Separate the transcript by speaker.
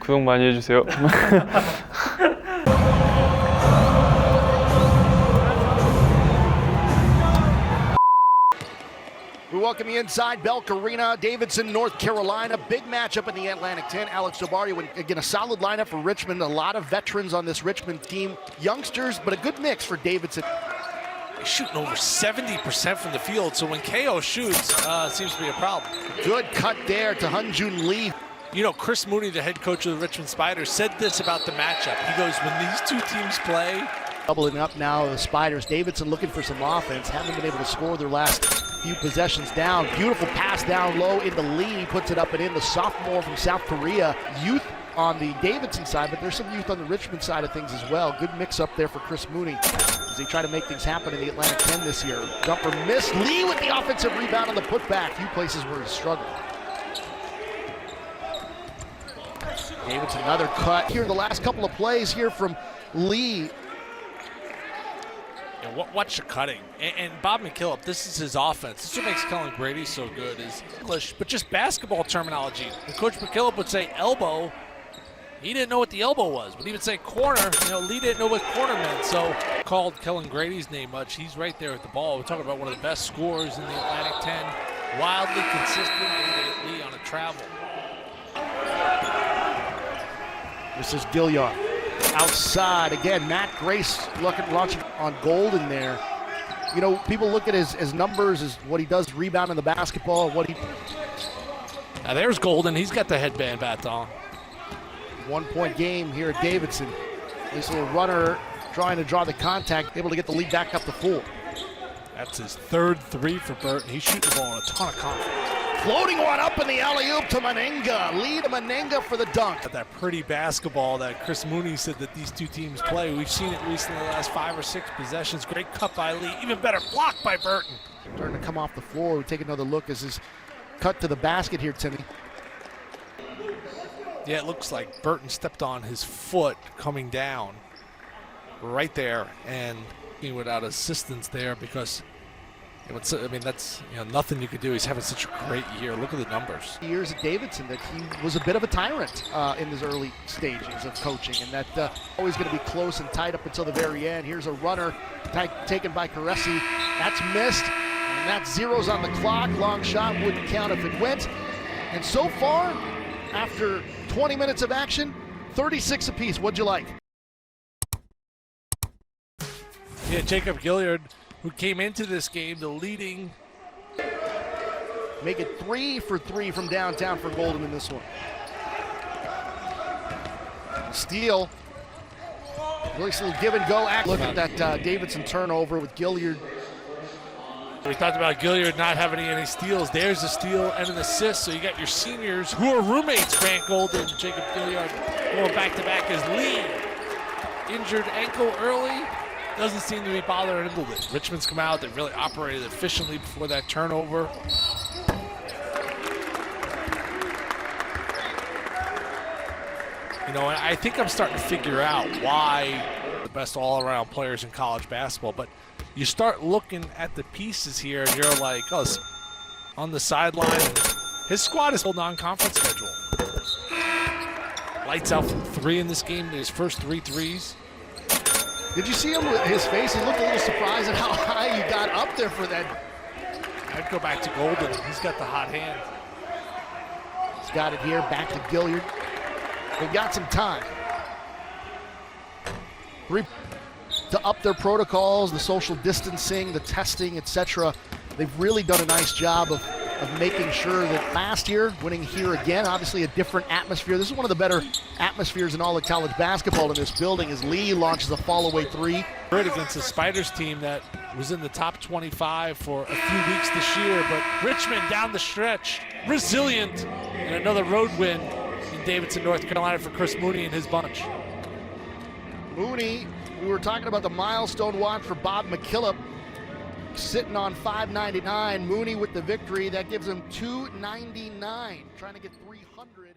Speaker 1: 구독 많이 해주세요.
Speaker 2: We welcome you inside Belk Arena, Davidson, North Carolina. Big matchup in the Atlantic 10. Alex Dobario, again, a solid lineup for Richmond. A lot of veterans on this Richmond team. Youngsters, but a good mix for Davidson.
Speaker 3: He's shooting over 70% from the field, so when KO shoots, it seems to be a problem.
Speaker 2: Good cut there to Hyunjung Lee.
Speaker 3: You know, Chris Mooney, the head coach of the Richmond Spiders, said this about the matchup. He goes, when these two teams play.
Speaker 2: Doubling up now, the Spiders. Davidson looking for some offense. Haven't been able to score their last few possessions down. Beautiful pass down low into Lee. He puts it up and in. The sophomore from South Korea. Youth on the Davidson side, but there's some youth on the Richmond side of things as well. Good mix up there for Chris Mooney as they try to make things happen in the Atlantic 10 this year. Jumper missed. Lee with the offensive rebound on the putback. Few places where he struggled. Davidson, another cut here. The last couple of plays here from Lee.
Speaker 3: Yeah, watch the cutting. And Bob McKillop, this is his offense. This is what makes Kellen Grady so good, is English, but just basketball terminology. When Coach McKillop would say elbow, he didn't know what the elbow was. When he would say corner, you know, Lee didn't know what corner meant. So called Kellen Grady's name much. He's right there with the ball. We're talking about one of the best scorers in the Atlantic 10. Wildly consistent. Lee on a travel.
Speaker 2: This is Gilliard. Outside again, Matt Grace launching on Golden there. You know, people look at his numbers, as what he does rebounding the basketball, what he.
Speaker 3: Now there's Golden. He's got the headband back on.
Speaker 2: 1 point game here at Davidson. This little runner trying to draw the contact, able to get the lead back up to 4.
Speaker 3: That's his third three for Burton. He's shooting the ball in a ton of confidence.
Speaker 2: Floating one up in the alley-oop to Menenga. Lead to Menenga for the dunk.
Speaker 3: That pretty basketball that Chris Mooney said that these two teams play. We've seen it recently the last 5 or 6 possessions. Great cut by Lee. Even better block by Burton.
Speaker 2: Starting to come off the floor. We take another look as his cut to the basket here, Timmy.
Speaker 3: Yeah, it looks like Burton stepped on his foot coming down right there, and without assistance there, because I mean, that's, you know, nothing you could do. He's having such a great year. Look at the numbers.
Speaker 2: Years at Davidson that he was a bit of a tyrant in his early stages of coaching, and that always going to be close and tight up until the very end. Here's a runner taken by Caresi. That's missed, and that zeros on the clock. Long shot wouldn't count if it went. And so far, after 20 minutes of action, 36 apiece. What'd you like?
Speaker 3: Yeah, Jacob Gilliard, who came into this game the leading.
Speaker 2: Make it 3 for 3 from downtown for Golden in this one. Steal. Nice little give and go act. Look at that Davidson turnover with Gilliard.
Speaker 3: We talked about Gilliard not having any steals. There's a steal and an assist. So you got your seniors who are roommates, Grant Golden, Jacob Gilliard, going back-to-back as Lee. Injured ankle early. Doesn't seem to be bothering him. Richmond's come out. They really operated efficiently before that turnover. You know, I think I'm starting to figure out why the best all-around players in college basketball, but you start looking at the pieces here, and you're like, oh, on the sideline. His squad is full non-conference schedule. Lights out from 3 in this game. His first 3 threes.
Speaker 2: Did you see him with his face? He looked a little surprised at how high he got up there for that.
Speaker 3: I'd go back to Golden. He's got the hot hand.
Speaker 2: He's got it here. Back to Gilliard. They've got some time. 3 to up their protocols, the social distancing, the testing, etc. They've really done a nice job of making sure that last year, winning here again, obviously a different atmosphere. This is one of the better atmospheres in all of college basketball in this building as Lee launches a fall-away 3.
Speaker 3: Great against the Spiders team that was in the top 25 for a few weeks this year, but Richmond down the stretch, resilient, and another road win in Davidson, North Carolina for Chris Mooney and his bunch.
Speaker 2: Mooney, we were talking about the milestone watch for Bob McKillop, sitting on 599. Mooney with the victory. That gives him 299, trying to get 300.